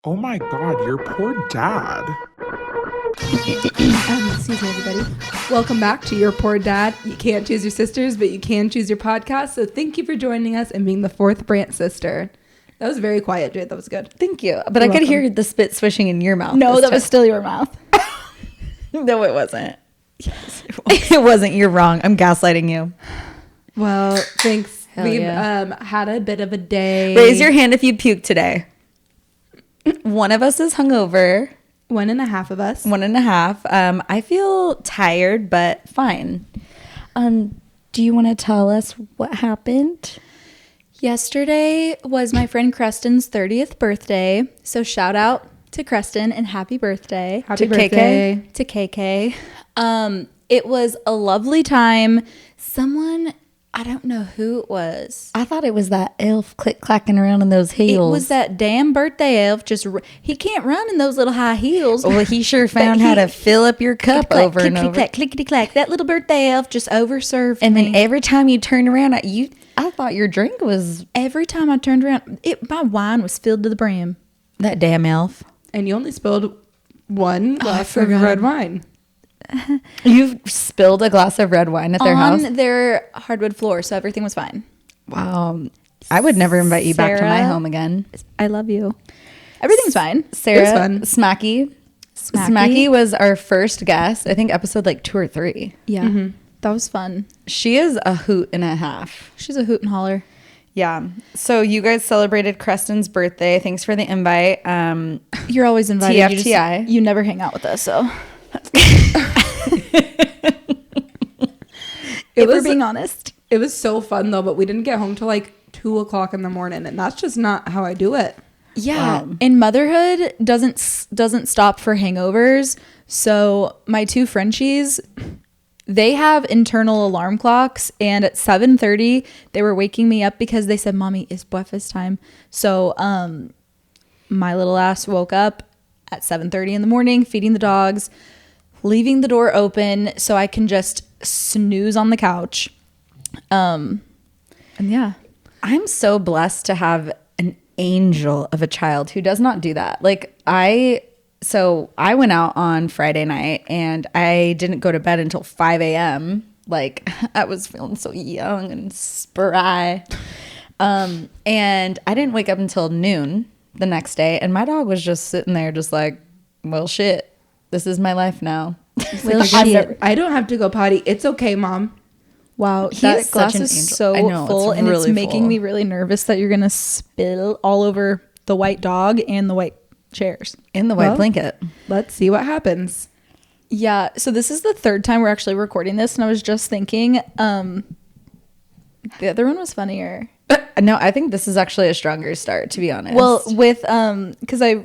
Oh my God, your poor dad. Excuse me, everybody. Welcome back to Your Poor Dad. You can't choose your sisters, but you can choose your podcast. So thank you for joining us and being the fourth Brant sister. That was very quiet, Jade. That was good. Thank you. But I could hear the spit swishing in your mouth. No, that was still your mouth. No, it wasn't. Yes, it was. It wasn't. You're wrong. I'm gaslighting you. Well, thanks. Hell We've yeah. had a bit of a day. Raise your hand if you puke today. One of us is hungover. 1.5 of us. 1.5. I feel tired, but fine. Do you want to tell us what happened? Yesterday was my friend Creston's 30th birthday. So shout out to Creston and happy birthday. Happy To birthday. To KK. It was a lovely time. Someone, I don't know who it was. I thought it was that elf click-clacking around in those heels. It was that damn birthday elf. He can't run in those little high heels. Well, he sure found how to fill up your cup over and over. Clickety-clack, clickety-clack. That little birthday elf just overserved And me. then every time you turn around, I thought your drink was Every time I turned around, my wine was filled to the brim. that damn elf. And you only spilled one glass of red wine. You've spilled a glass of red wine at their house? On their hardwood floor, so everything was fine. Wow. I would never invite you back to my Sarah? home again. I love you. Everything's fine. Sarah, fun. Smacky. Smacky. Smacky was our first guest, I think episode like 2 or 3. Yeah, that was fun. She is a hoot and a half. She's a hoot and holler. Yeah. So you guys celebrated Creston's birthday. Thanks for the invite. You're always invited. TFTI. You never hang out with us, so. If we're being honest. It was so fun though, but we didn't get home till like 2 o'clock in the morning, and that's just not how I do it. Yeah, and motherhood doesn't stop for hangovers. So my two Frenchies, they have internal alarm clocks, and at 7:30 they were waking me up because they said, "Mommy, it's breakfast time." So my little ass woke up at 7:30 in the morning, feeding the dogs, leaving the door open so I can just snooze on the couch. And yeah. I'm so blessed to have an angel of a child who does not do that. Like I went out on Friday night and I didn't go to bed until 5 a.m. Like I was feeling so young and spry. And I didn't wake up until noon the next day. And my dog was just sitting there just like, well, shit, this is my life now. Well, shit. I don't have to go potty. It's okay, Mom. Wow, He that is glass such an is angel. so I know, full, it's and it's really making full. me really nervous that you're gonna spill all over the white dog and the white chairs. In the white Well, blanket. Let's see what happens. Yeah, so this is the third time we're actually recording this, and I was just thinking, the other one was funnier. No, I think this is actually a stronger start, to be honest. Well, with because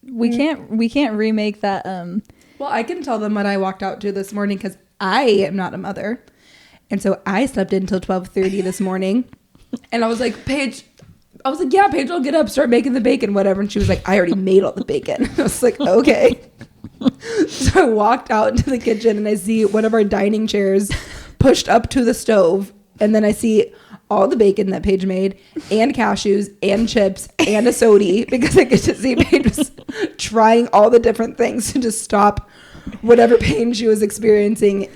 we can't remake that. Well, I can tell them what I walked out to this morning because I am not a mother. And so I slept in until 12:30 this morning. And I was like, Paige, yeah, Paige, I'll get up, start making the bacon, whatever. And she was like, I already made all the bacon. I was like, okay. So I walked out into the kitchen and I see one of our dining chairs pushed up to the stove. And then I see all the bacon that Paige made and cashews and chips and a soda because I get to see Paige was trying all the different things to just stop whatever pain she was experiencing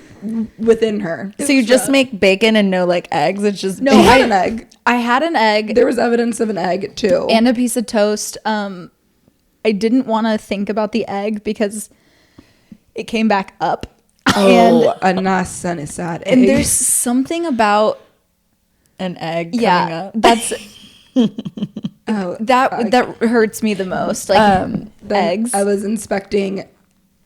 within her. so you just make bacon and no like eggs? It's just No, I had an egg. I had an egg There was evidence of an egg too. and a piece of toast. I didn't want to think about the egg because it came back up. oh, a nice sunny side egg. And there's something about an egg coming up. that's oh, that hurts me the most. Like then eggs. I was inspecting,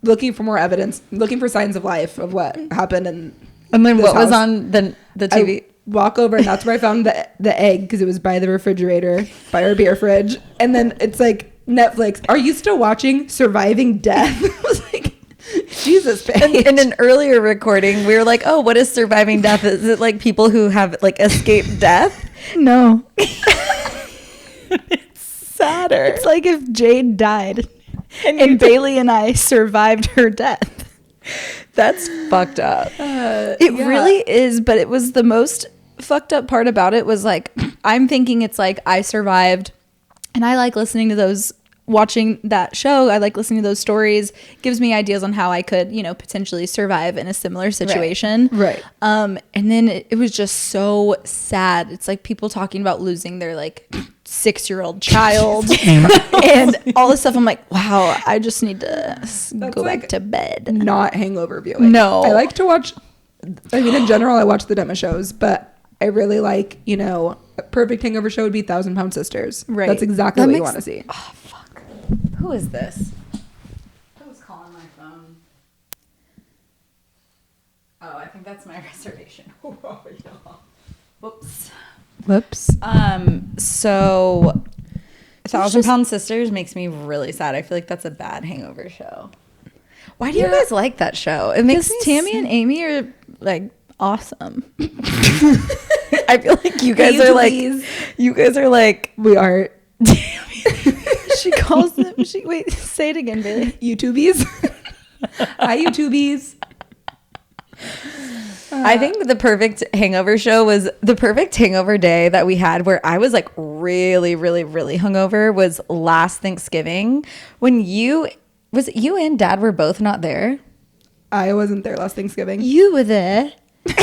looking for more evidence, looking for signs of life of what happened in And then this what was house. on the TV? I walk over and that's where I found the egg because it was by the refrigerator, by our beer fridge. And then it's like, Netflix, are you still watching Surviving Death? I was like, Jesus, Paige. In an earlier recording, we were like, oh, what is surviving death? Is it like people who have like escaped death? No. It's sadder. It's like if Jade died and Bailey and I survived her death. That's fucked up. It really is, but it was the most fucked up part about it was like, I'm thinking it's like I survived and I like listening to those watching that show, I like listening to those stories, gives me ideas on how I could, you know, potentially survive in a similar situation. Right. And then it was just so sad. It's like people talking about losing their like 6-year-old child and all this stuff. I'm like, wow, I just need to go like back to bed. Not hangover viewing. No. I like to watch, I mean, in general, I watch the Dema shows, but I really like, you know, a perfect hangover show would be 1,000 Pound Sisters. Right. That's exactly what you want to see. Oh, fuck. Who is this? Who's calling my phone? Oh, I think that's my reservation. Whoops. Whoops. So 1,000 Pound Sisters makes me really sad. I feel like that's a bad hangover show. Why do you guys like that show? It makes Because me Tammy and Amy are like awesome. I feel like you guys are like We are She calls them. Wait, say it again, Bailey. YouTubies. Hi, YouTubies. I think the perfect hangover show was the perfect hangover day that we had where I was like really, really, really hungover was last Thanksgiving when you and Dad were both not there. I wasn't there last Thanksgiving. You were there,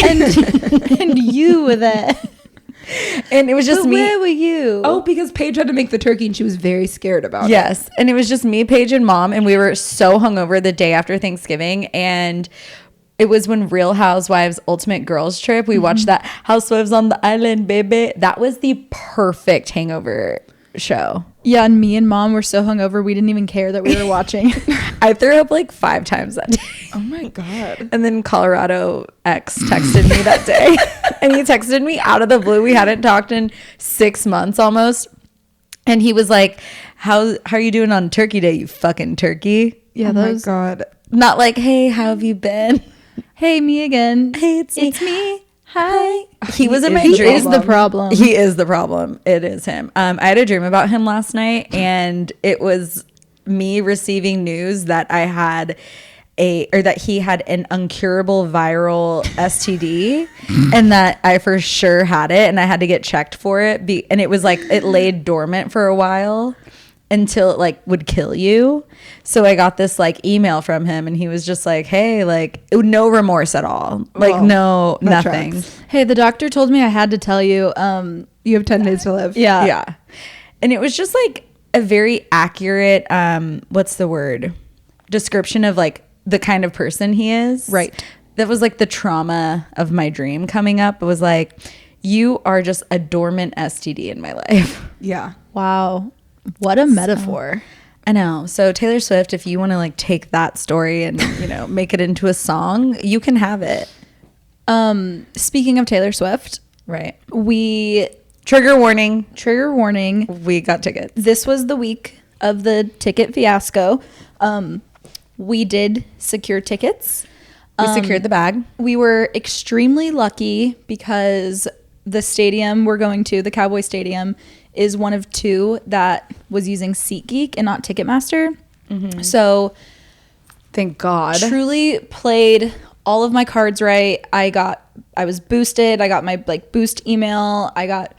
and you were there. And it was just But me. where were you? Oh, because Paige had to make the turkey and she was very scared about it. Yes. And it was just me, Paige, and Mom. And we were so hungover the day after Thanksgiving. And it was when Real Housewives Ultimate Girls Trip. We watched that Housewives on the Island, baby. That was the perfect hangover show. Yeah, and me and Mom were so hungover we didn't even care that we were watching. I threw up like 5 times that day. Oh my God. And then Colorado X texted me that day. And he texted me out of the blue. We hadn't talked in 6 months almost. And he was like, how are you doing on Turkey Day, you fucking turkey? Yeah, Oh my those. God. Not like, hey, how have you been? Hey, me again. Hey, it's me. Hi. He was in my is dream. Is the problem? He is the problem. It is him. I had a dream about him last night, and it was me receiving news that I had that he had an uncurable viral STD, and that I for sure had it, and I had to get checked for it. And it was like it laid dormant for a while until it like would kill you. So I got this like email from him, and he was just like, hey, like no remorse at all, like Well, no that nothing. tracks. Hey, the doctor told me I had to tell you. You have 10 days to live. Yeah. And it was just like a very accurate what's the word, description of like the kind of person he is. Right. That was like the trauma of my dream coming up. It was like, you are just a dormant STD in my life. Yeah. Wow, what a metaphor. I know. So Taylor Swift, if you want to like take that story and, you know, make it into a song, you can have it. Speaking of Taylor Swift, Right. trigger warning. warning. We got tickets. This was the week of the ticket fiasco. We did secure tickets. We secured the bag. We were extremely lucky because the stadium we're going to, the Cowboy Stadium, is one of 2 that was using SeatGeek and not Ticketmaster. So Thank God. truly played all of my cards right. I was boosted. I got my like boost email. I got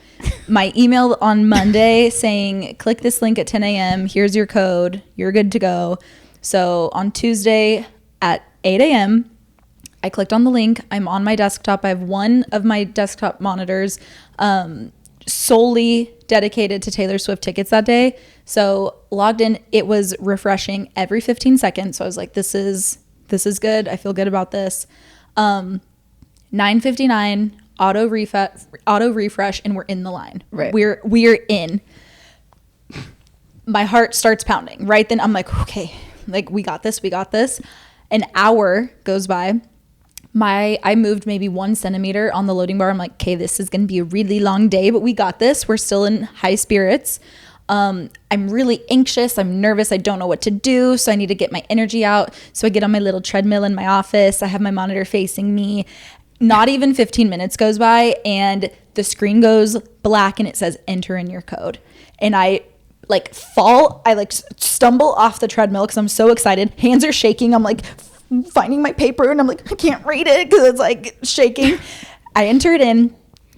my email on Monday saying, click this link at 10 a.m. Here's your code. You're good to go. So on Tuesday at 8 a.m., I clicked on the link. I'm on my desktop. I have one of my desktop monitors solely dedicated to Taylor Swift tickets that day. So logged in, it was refreshing every 15 seconds. So I was like, this is good. I feel good about this. 9:59 auto refresh, and we're in the line. Right. We're in. My heart starts pounding. Right then I'm like, okay, like we got this. An hour goes by. I moved maybe 1 centimeter on the loading bar. I'm like, okay, this is going to be a really long day, but we got this. We're still in high spirits. I'm really anxious. I'm nervous. I don't know what to do. So I need to get my energy out. So I get on my little treadmill in my office. I have my monitor facing me. Not even 15 minutes goes by and the screen goes black and it says enter in your code. And I like fall. I like stumble off the treadmill because I'm so excited. Hands are shaking. I'm like finding my paper and I'm like, I can't read it because it's like shaking. I enter it in.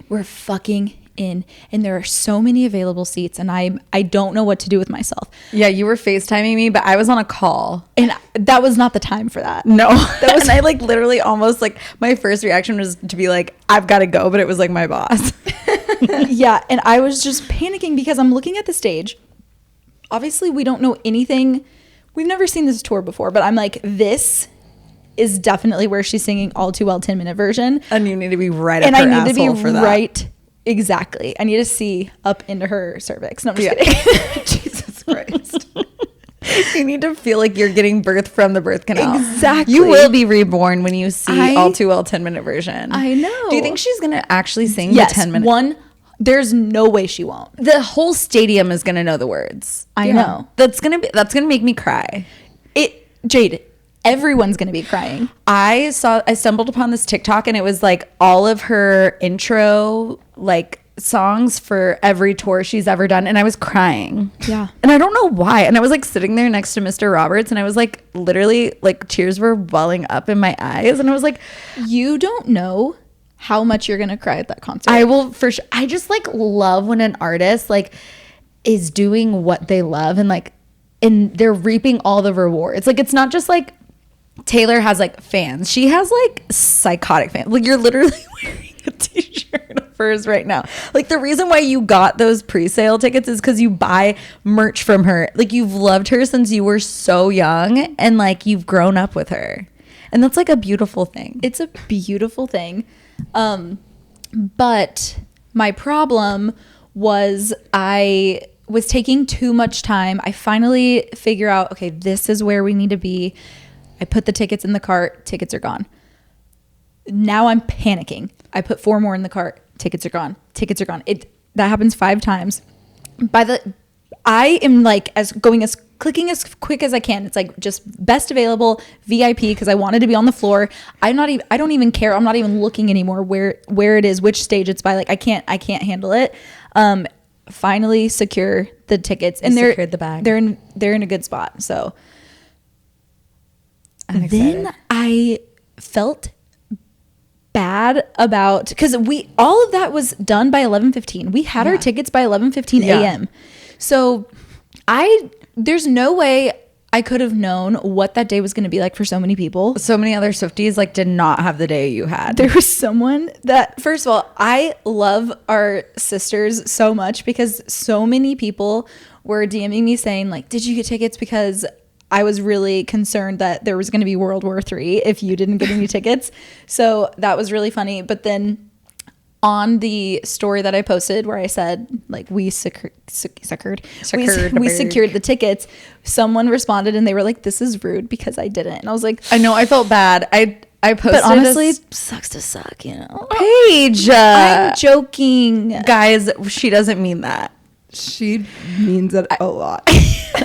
We're fucking in, and there are so many available seats, and I don't know what to do with myself. Yeah, you were FaceTiming me, but I was on a call. And that was not the time for that. No. That was, and I like literally almost like my first reaction was to be like, I've got to go, but it was like my boss. Yeah, and I was just panicking because I'm looking at the stage. Obviously, we don't know anything. We've never seen this tour before, but I'm like, this is definitely where she's singing All Too Well 10-minute version. And you need to be right up and her I need to be asshole for that. right. Exactly. I need to see up into her cervix. No, I'm just kidding. Jesus Christ. You need to feel like you're getting birthed from the birth canal. Exactly. You will be reborn when you see All Too Well 10-minute version. I know. Do you think she's going to actually sing Yes, the 10-minute? There's no way she won't. The whole stadium is going to know the words. I know. That's going to make me cry. Jade, everyone's going to be crying. I stumbled upon this TikTok, and it was like all of her intro like songs for every tour she's ever done, and I was crying. Yeah. And I don't know why. And I was like sitting there next to Mr. Roberts, and I was like literally like tears were welling up in my eyes, and I was like, You don't know how much you're going to cry at that concert. I will for sure. I just like love when an artist like is doing what they love, and they're reaping all the rewards. Like, it's not just like Taylor has like fans. She has like psychotic fans. Like, you're literally wearing a t-shirt of hers right now. Like, the reason why you got those pre-sale tickets is because you buy merch from her. Like, you've loved her since you were so young, and like you've grown up with her. And that's like a beautiful thing. It's a beautiful thing. But my problem was I was taking too much time. I finally figure out, okay, this is where we need to be. I put the tickets in the cart. Tickets are gone. Now I'm panicking. I put 4 more in the cart. Tickets are gone. Tickets are gone. That happens 5 times. I am like clicking as quick as I can. It's like just best available VIP because I wanted to be on the floor. I don't even care. I'm not even looking anymore where it is, which stage it's by. Like I can't handle it. Finally secure the tickets, and they're secured the bag. They're in a good spot. So I'm excited. then I felt bad about, because all of that was done by 11:15. We had our tickets by 11:15 a.m. So there's no way I could have known what that day was going to be like for so many people. So many other Swifties like did not have the day you had. There was someone that, first of all, I love our sisters so much because so many people were DMing me saying like, did you get tickets? Because I was really concerned that there was going to be World War III if you didn't get any tickets. So that was really funny. But then on the story that I posted where I said like we secured the tickets, someone responded and they were like, this is rude because I didn't. And I was like, I know, I felt bad. I posted, but honestly, sucks to suck, you know. Paige, I'm joking, guys. She doesn't mean that. She means it a lot.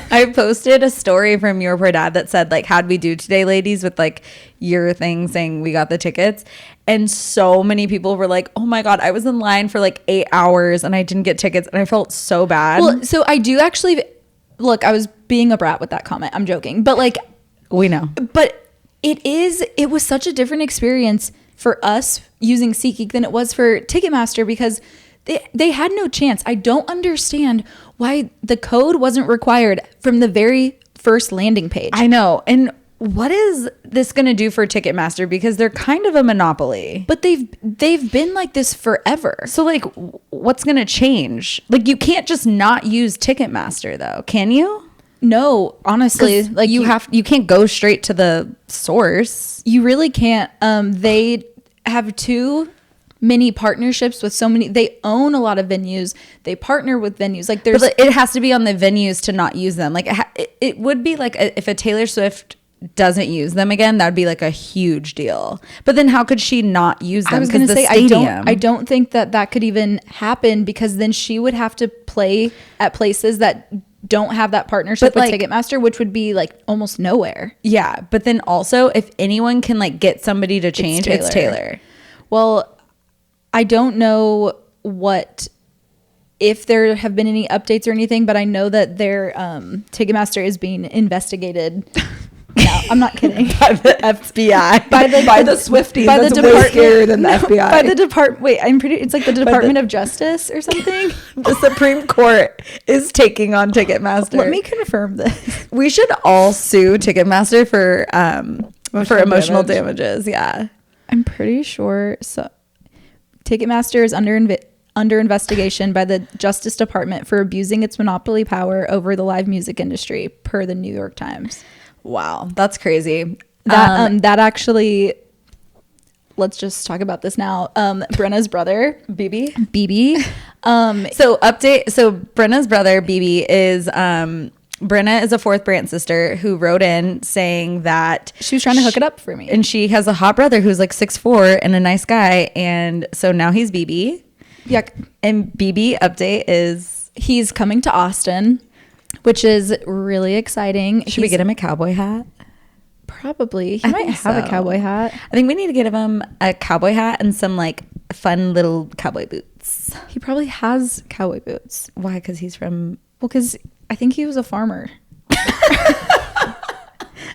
I posted a story from Your Poor Dad that said like, how'd we do today, ladies, with like your thing saying we got the tickets. And so many people were like, oh my God, I was in line for like 8 hours and I didn't get tickets. And I felt so bad. Well, so I do actually, look, I was being a brat with that comment. I'm joking. But like, we know. But it was such a different experience for us using SeatGeek than it was for Ticketmaster because they had no chance. I don't understand why the code wasn't required from the very first landing page. I know. And what is this going to do for Ticketmaster? Because they're kind of a monopoly. But they've been like this forever. So like, what's going to change? Like, you can't just not use Ticketmaster though, can you? No, honestly, like you can't go straight to the source. You really can't. They have too many partnerships with so many. They own a lot of venues. They partner with venues. Like there's, but it has to be on the venues to not use them. Like it would be like if a Taylor Swift doesn't use them again, that would be like a huge deal. But then how could she not use them? I was going to say, I don't think that could even happen because then she would have to play at places that don't have that partnership with Ticketmaster, which would be like almost nowhere. Yeah. But then also if anyone can like get somebody to change, it's Taylor. Well, I don't know if there have been any updates or anything, but I know that their Ticketmaster is being investigated now. I'm not kidding. by the FBI. by the Swifties. by the That's way department- scarier than the FBI. By the department. Wait, it's like the Department of Justice or something. The Supreme Court is taking on Ticketmaster. Let me confirm this. We should all sue Ticketmaster for emotional damage. damages. Yeah. I'm pretty sure. So, Ticketmaster is under investigation by the Justice Department for abusing its monopoly power over the live music industry, per the New York Times. Wow, that's crazy. That actually. Let's just talk about this now. Brenna's brother, BB. So update. So Brenna's brother BB is Brenna is a fourth Brant sister who wrote in saying that She was trying to hook it up for me. and she has a hot brother who's like 6'4" and a nice guy, and so now he's BB. Yeah, And BB update is he's coming to Austin, which is really exciting. should we get him a cowboy hat? Probably. He I might think have a so. cowboy hat. I think we need to get him a cowboy hat and some like fun little cowboy boots. He probably has cowboy boots. Why? Because he's from. Well, because I think he was a farmer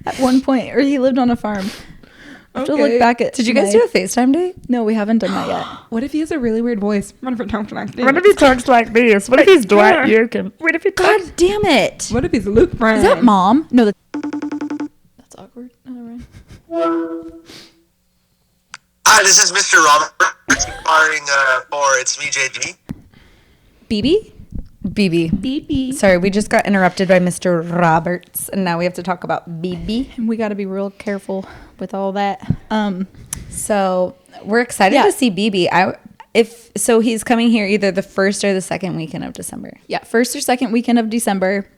at one point, or he lived on a farm. I have to Okay. look back at. Did you guys do a FaceTime date? No, we haven't done that yet. What if he has a really weird voice? What if it talks like this? What if he talks like this? What if he's Dwight Yoakam? What if he talks? God damn it! What if he's Luke Bryan? Is that mom? No, that's awkward. Oh, never mind. Hi, this is Mr. Roberts inquiring for It's Me, Jade. BB? BB. BB? Sorry, we just got interrupted by Mr. Roberts, and now we have to talk about BB. And we got to be real careful with all that. So we're excited Yeah. to see BB. He's coming here either the first or the second weekend of December. Yeah, first or second weekend of December.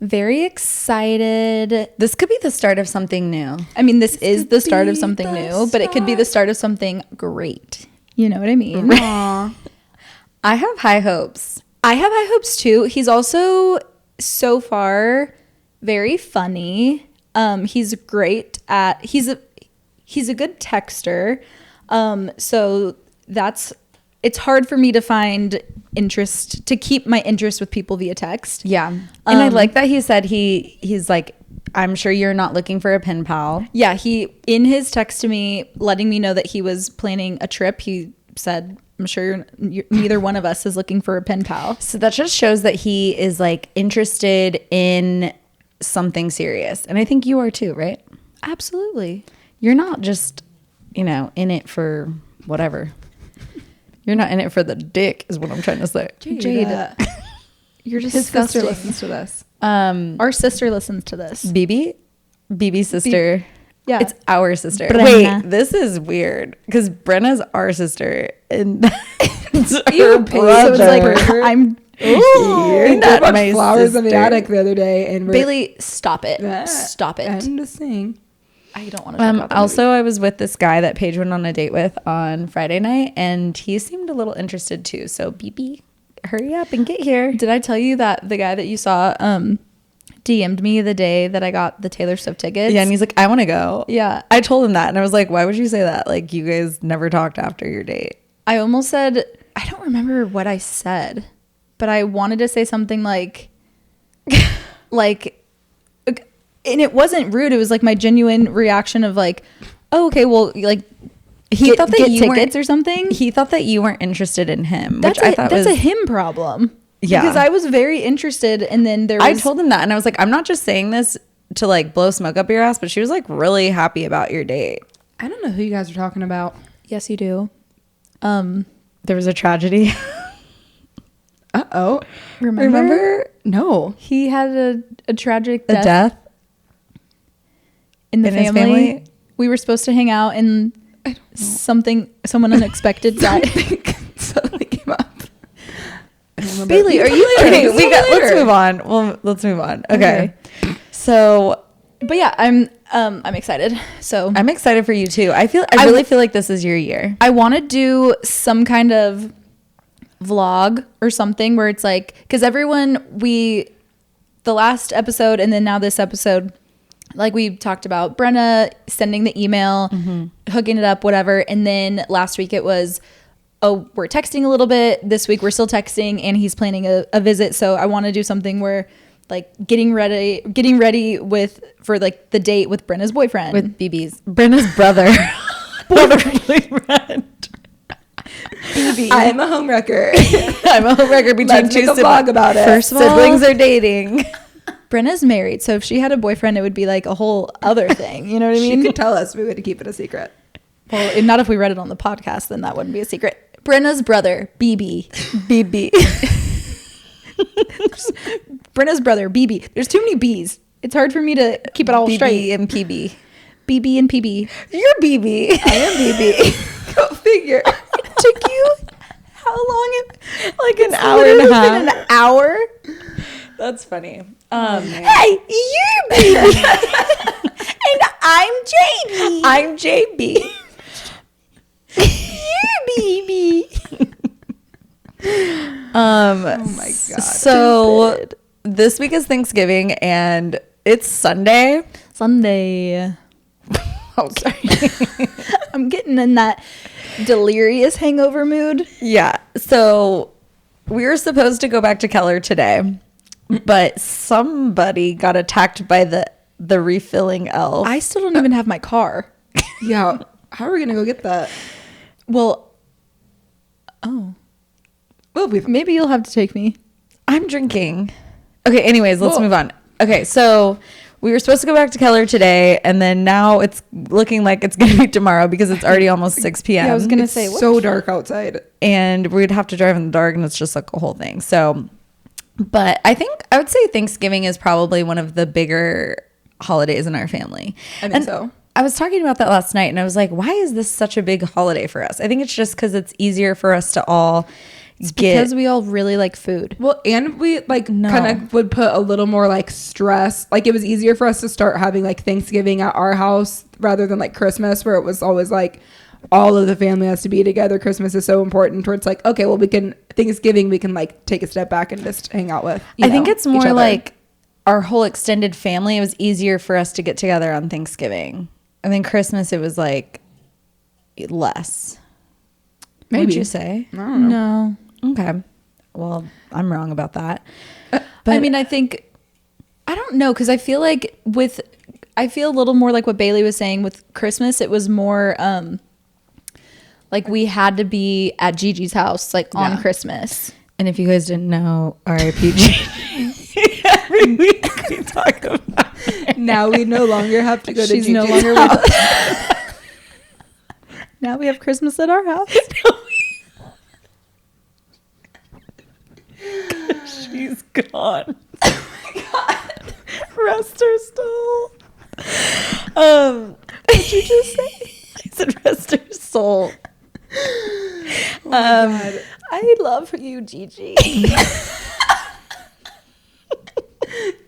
Very excited. This could be the start of something new. I mean, this is could the start of be something the new, but it could be the start of something great. You know what I mean? Aw. I have high hopes. I have high hopes too. He's also so far very funny. He's great at he's a good texter. So it's hard for me to find interest, to keep my interest with people via text. Yeah. And I like that he said he's like, I'm sure you're not looking for a pen pal. Yeah, he in his text to me letting me know that he was planning a trip, he said, I'm sure neither one of us is looking for a pen pal. So that just shows that he is like interested in something serious. And I think you are too, right? Absolutely. You're not just, in it for whatever. You're not in it for the dick is what I'm trying to say. Jade, you're just His sister disgusting. listens to this. Our sister listens to this. BB's sister. Yeah. It's our sister. Brenna. Wait, this is weird because Brenna's our sister and it's You her paid So it's like brother. I'm You're We not bought my flowers in the sister. attic the other day, and we're Bailey, stop it. Ah, Stop it. I'm just saying. I don't want to talk about that. Also, I was with this guy that Paige went on a date with on Friday night, and he seemed a little interested too. So, BB, hurry up and get here. Did I tell you that the guy that you saw DM'd me the day that I got the Taylor Swift tickets? Yeah, and he's like, I want to go. Yeah. I told him that, and I was like, why would you say that? Like, you guys never talked after your date. I almost said, I don't remember what I said, but I wanted to say something like, and it wasn't rude. It was like my genuine reaction of like, oh, okay, well, like, He thought that get you tickets weren't- or something. He thought that you weren't interested in him, That's which I thought was a him problem. Yeah. Because I was very interested, and then there was. I told him that, and I was like, I'm not just saying this to like blow smoke up your ass, but she was like really happy about your date. I don't know who you guys are talking about. Yes, you do. There was a tragedy. Oh, Remember? no. He had a tragic A death, death. in the in his family. family? We were supposed to hang out, and someone unexpected died. Suddenly came up. Bailey, are you Okay, kidding? let's move on. Well, let's move on. Okay. So But yeah, I'm excited. So I'm excited for you too. I I really feel like this is your year. I want to do some kind of vlog or something where it's like, because the last episode and then now this episode, like we talked about Brenna sending the email, hooking it up, whatever. And then last week it was, oh, we're texting a little bit. This week we're still texting and he's planning a visit. So I want to do something where like getting ready for like the date with Brenna's boyfriend. With BB's Brenna's brother. Boyfriend. BB. I'm a homewrecker. I'm a homewrecker between Let's two make a vlog about it. First of all, siblings are dating. Brenna's married, so if she had a boyfriend, it would be like a whole other thing. You know what I mean? She could tell us. We would keep it a secret. Well, not if we read it on the podcast, then that wouldn't be a secret. Brenna's brother, BB. BB. Brenna's brother, BB. There's too many B's. It's hard for me to keep it all BB straight. and PB. BB and PB. You're BB. I am BB. Go figure. It took you how long? Like an hour and a half. Been an hour? That's funny. Hey, you're BB. And I'm JB. I'm JB. You're BB. Oh my God. So this week is Thanksgiving and it's Sunday. Oh, sorry. I'm getting in that delirious hangover mood. Yeah. So we were supposed to go back to Keller today, but somebody got attacked by the refilling elf. I still don't even have my car. Yeah. How are we gonna go get that? Well, Maybe you'll have to take me. I'm drinking. Okay, anyways, let's Whoa. move on. Okay, so we were supposed to go back to Keller today, and then now it's looking like it's going to be tomorrow because it's already almost 6 p.m. Yeah, I was going to it's say, what? so dark outside. And we'd have to drive in the dark, and it's just like a whole thing. So, but I would say Thanksgiving is probably one of the bigger holidays in our family. I think so. I was talking about that last night, and I was like, why is this such a big holiday for us? I think it's just because it's easier for us to all because we all really like food. Well, and we kind of would put a little more like stress. Like it was easier for us to start having like Thanksgiving at our house rather than like Christmas, where it was always like all of the family has to be together. Christmas is so important where it's like, okay, well, Thanksgiving, we can like take a step back and just hang out with. I think it's more like our whole extended family. It was easier for us to get together on Thanksgiving. And then Christmas, it was like less. Maybe. Would you say? I don't know. No. Okay. Well, I'm wrong about that. But I mean, I don't know, because I feel like I feel a little more like what Bailey was saying with Christmas. It was more like we had to be at Gigi's house like on Christmas. And if you guys didn't know, R.I.P. Every week we talk about it. Now we no longer have to go to She's Gigi's no longer house. with us. Now we have Christmas at our house. She's gone. Oh my God. Rest her soul. What did you just say? I said rest her soul. God. I love you, Gigi.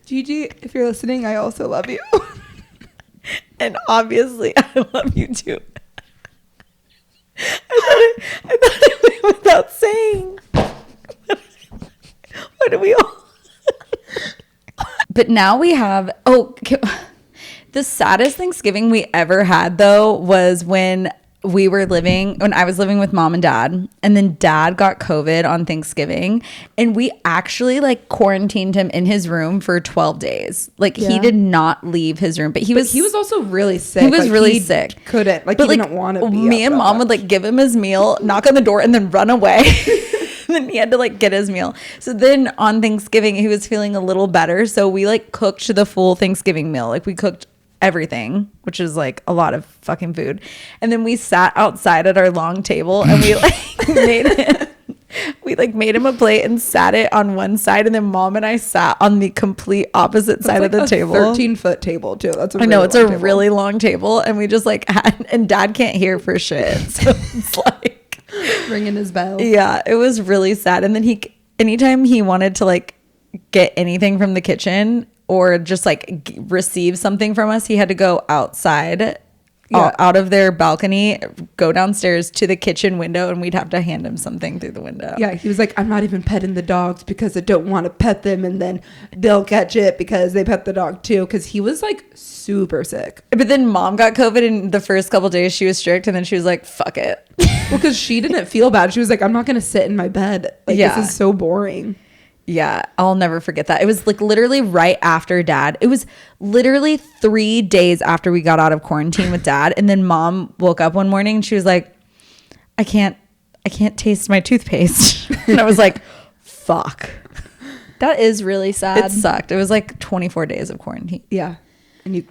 Gigi, if you're listening, I also love you. And obviously, I love you too. I thought it went without saying. What do we all? But now we have. The saddest Thanksgiving we ever had though was when I was living with mom and dad, and then dad got COVID on Thanksgiving, and we actually like quarantined him in his room for 12 days. Like he did not leave his room, but he was also really sick. He was really sick. Couldn't like, but he didn't want to be. Me and mom would like give him his meal, knock on the door, and then run away. And then he had to like get his meal. So then on Thanksgiving, he was feeling a little better. So we like cooked the full Thanksgiving meal. Like we cooked everything, which is like a lot of fucking food. And then we sat outside at our long table and we like made him a plate and sat it on one side. And then mom and I sat on the complete opposite side of the table. 13-foot table too. That's I know, it's a really long table. And we just like had, and dad can't hear for shit. So it's like ringing his bell. Yeah, it was really sad. And then anytime he wanted to like get anything from the kitchen or just like receive something from us, he had to go outside, out of their balcony, go downstairs to the kitchen window, and we'd have to hand him something through the window. Yeah, he was like, I'm not even petting the dogs because I don't want to pet them, and then they'll catch it because they pet the dog too, because he was like super sick. But then mom got COVID, and the first couple days she was strict, and then she was like, fuck it. Well, because she didn't feel bad. She was like, I'm not going to sit in my bed. Like, this is so boring. Yeah, I'll never forget that. It was like literally right after Dad. It was literally 3 days after we got out of quarantine with Dad. And then Mom woke up one morning and she was like, I can't taste my toothpaste. And I was like, fuck. That is really sad. It sucked. It was like 24 days of quarantine. Yeah. And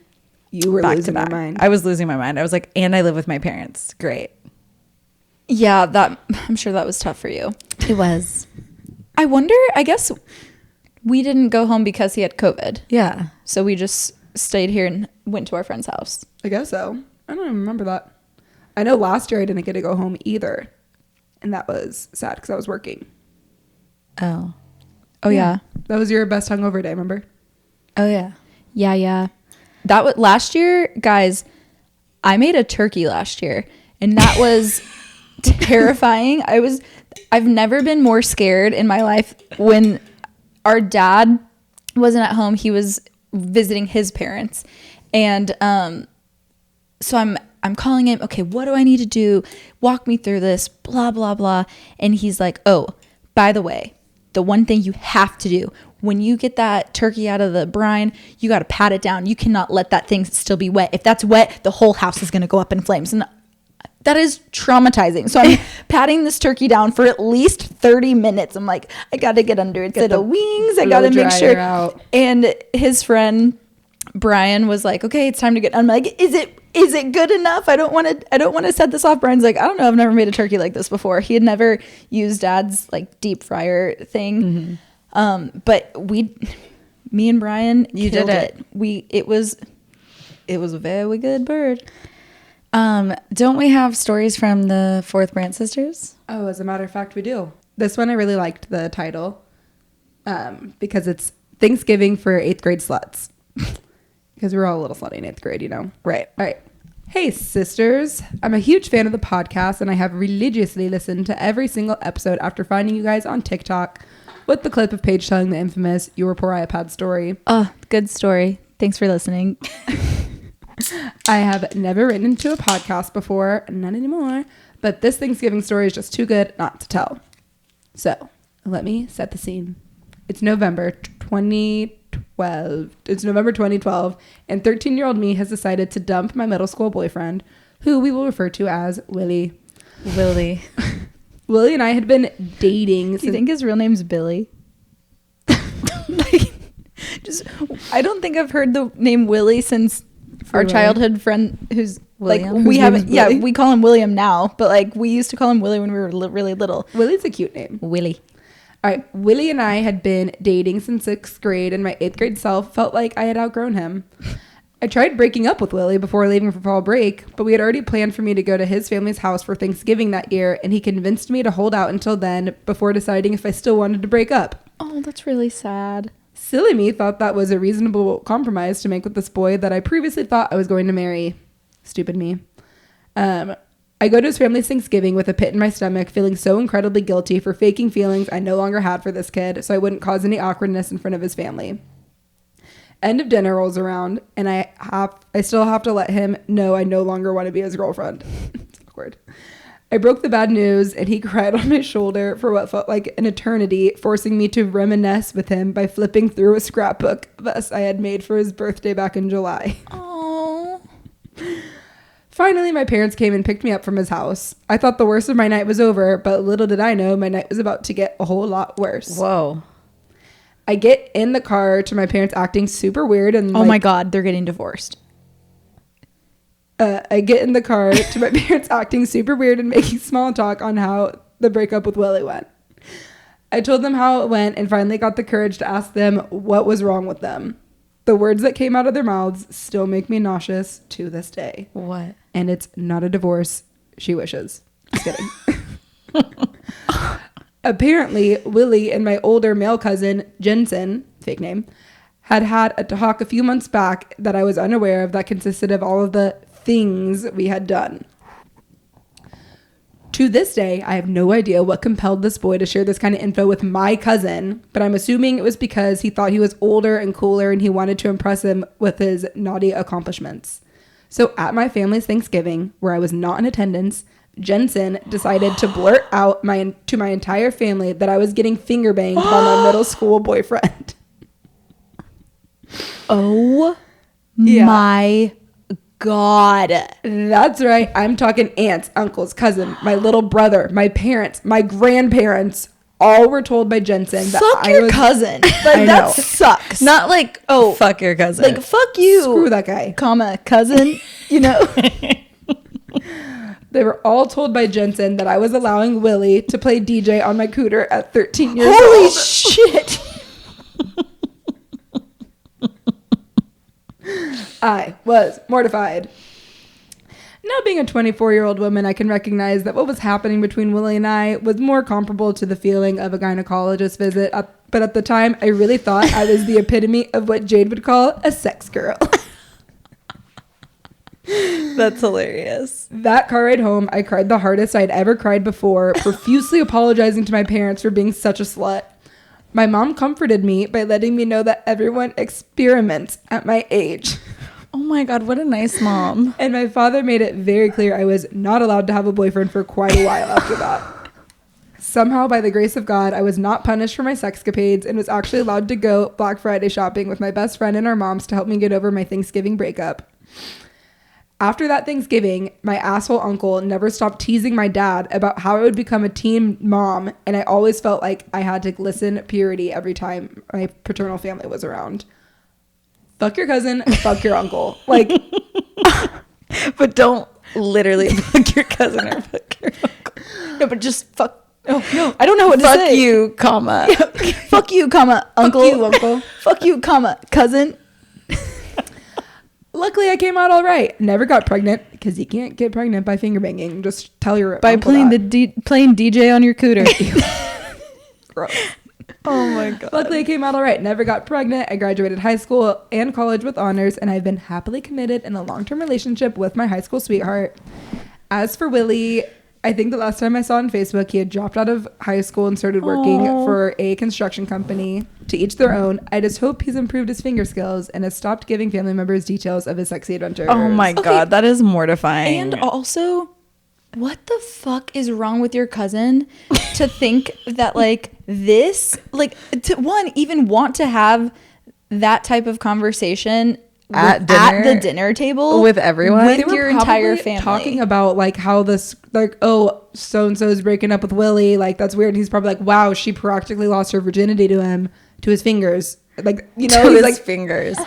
you were Back losing to your back. mind. I was losing my mind. I was like, and I live with my parents. Great. Yeah, I'm sure that was tough for you. It was. I wonder, I guess we didn't go home because he had COVID. Yeah. So we just stayed here and went to our friend's house. I guess so. I don't even remember that. I know last year I didn't get to go home either. And that was sad because I was working. Oh. Oh, yeah. That was your best hungover day, remember? Oh, yeah. Yeah. That was last year, guys. I made a turkey last year, and that was terrifying. I've never been more scared in my life. When our dad wasn't at home, he was visiting his parents, and so I'm calling him. Okay, what do I need to do? Walk me through this. Blah blah blah. And he's like, oh, by the way, the one thing you have to do when you get that turkey out of the brine, you got to pat it down. You cannot let that thing still be wet. If that's wet, the whole house is going to go up in flames. And that is traumatizing. So I'm patting this turkey down for at least 30 minutes. I'm like, I got to get under its little wings. I got to make sure. Out. And his friend Brian was like, okay, it's time to get. I'm like, is it good enough? I don't want to set this off. Brian's like, I don't know. I've never made a turkey like this before. He had never used Dad's like deep fryer thing. But me and Brian, You did it. It was a very good bird. Don't we have stories from the Fourth Brandt sisters? Oh, as a matter of fact, we do. This one I really liked the title because it's Thanksgiving for 8th grade sluts. Because we're all a little slutty in 8th grade, you know. Right. All right. Hey, sisters. I'm a huge fan of the podcast, and I have religiously listened to every single episode after finding you guys on TikTok with the clip of Paige telling the infamous Your Poor iPad story. Oh, good story. Thanks for listening. I have never written into a podcast before, not anymore, but this Thanksgiving story is just too good not to tell. So, let me set the scene. It's November 2012. It's November 2012, and 13-year-old me has decided to dump my middle school boyfriend, who we will refer to as Willie. Willie and I had been dating. Do you think his real name's Billy? I don't think I've heard the name Willie since our Willie. childhood friend who's William? like, we Whose haven't, name is Willie? we call him William now, but like we used to call him Willie when we were really little. Willie's a cute name. Willie. All right, Willie and I had been dating since 6th grade, and my 8th grade self felt like I had outgrown him. I tried breaking up with Willie before leaving for fall break, but we had already planned for me to go to his family's house for Thanksgiving that year, and he convinced me to hold out until then before deciding if I still wanted to break up. Oh, that's really sad. Silly me thought that was a reasonable compromise to make with this boy that I previously thought I was going to marry. Stupid me. I go to his family's Thanksgiving with a pit in my stomach, feeling so incredibly guilty for faking feelings I no longer had for this kid, so I wouldn't cause any awkwardness in front of his family. End of dinner rolls around, and I still have to let him know I no longer want to be his girlfriend. It's awkward. I broke the bad news, and he cried on my shoulder for what felt like an eternity, forcing me to reminisce with him by flipping through a scrapbook of us I had made for his birthday back in July. Oh. Finally, my parents came and picked me up from his house. I thought the worst of my night was over, but little did I know my night was about to get a whole lot worse. Whoa. I get in the car to my parents acting super weird and Oh my God, they're getting divorced. I get in the car to my parents acting super weird and making small talk on how the breakup with Willie went. I told them how it went and finally got the courage to ask them what was wrong with them. The words that came out of their mouths still make me nauseous to this day. What? And it's not a divorce she wishes. Just kidding. Apparently, Willie and my older male cousin, Jensen, fake name, had a talk a few months back that I was unaware of that consisted of all of the things we had done. To this day, I have no idea what compelled this boy to share this kind of info with my cousin, but I'm assuming it was because he thought he was older and cooler and he wanted to impress him with his naughty accomplishments. So at my family's Thanksgiving, where I was not in attendance, Jensen decided to blurt out to my entire family that I was getting finger banged by my middle school boyfriend. Oh Yeah. my God. That's right. I'm talking aunts, uncles, cousin, my little brother, my parents, my grandparents. All were told by Jensen that Fuck I your was, cousin. I Like, that know. sucks. Not like, oh, fuck your cousin. like, fuck you. Screw that guy. Comma, cousin. You know? They were all told by Jensen that I was allowing Willie to play DJ on my Cooter at 13 years Holy old. shit. I was mortified. Now being a 24-year-old woman, I can recognize that what was happening between Willie and I was more comparable to the feeling of a gynecologist visit. But at the time, I really thought I was the epitome of what Jade would call a sex girl. That's hilarious. That car ride home, I cried the hardest I'd ever cried before, profusely apologizing to my parents for being such a slut. My mom comforted me by letting me know that everyone experiments at my age. Oh my God, what a nice mom. And my father made it very clear I was not allowed to have a boyfriend for quite a while after that. Somehow, by the grace of God, I was not punished for my sexcapades and was actually allowed to go Black Friday shopping with my best friend and our moms to help me get over my Thanksgiving breakup. After that Thanksgiving, my asshole uncle never stopped teasing my dad about how I would become a teen mom, and I always felt like I had to listen purity every time my paternal family was around. Fuck your cousin, fuck your uncle. Like, But don't literally fuck your cousin or fuck your uncle. No, but just fuck. Oh, no. I don't know what to Fuck say. you, comma. Fuck you, comma, uncle. fuck you, uncle. Fuck you, comma, cousin. Luckily, I came out all right. Never got pregnant because you can't get pregnant by finger banging. Just tell your By uncle playing that. playing DJ on your Cooter. Gross. Oh my God. Luckily, I came out all right. Never got pregnant. I graduated high school and college with honors, and I've been happily committed in a long-term relationship with my high school sweetheart. As for Willie, I think the last time I saw on Facebook, he had dropped out of high school and started working for a construction company. To each their own. I just hope he's improved his finger skills and has stopped giving family members details of his sexy adventures. Oh my God, that is mortifying. And also, what the fuck is wrong with your cousin to think that like this, like to one, even want to have that type of conversation At the dinner table with everyone? with They were your entire probably family. talking about like how this, like, oh, so and so is breaking up with Willie, like that's weird. And he's probably like, wow, she practically lost her virginity to him, to his fingers, like, you know, to he's his like, fingers.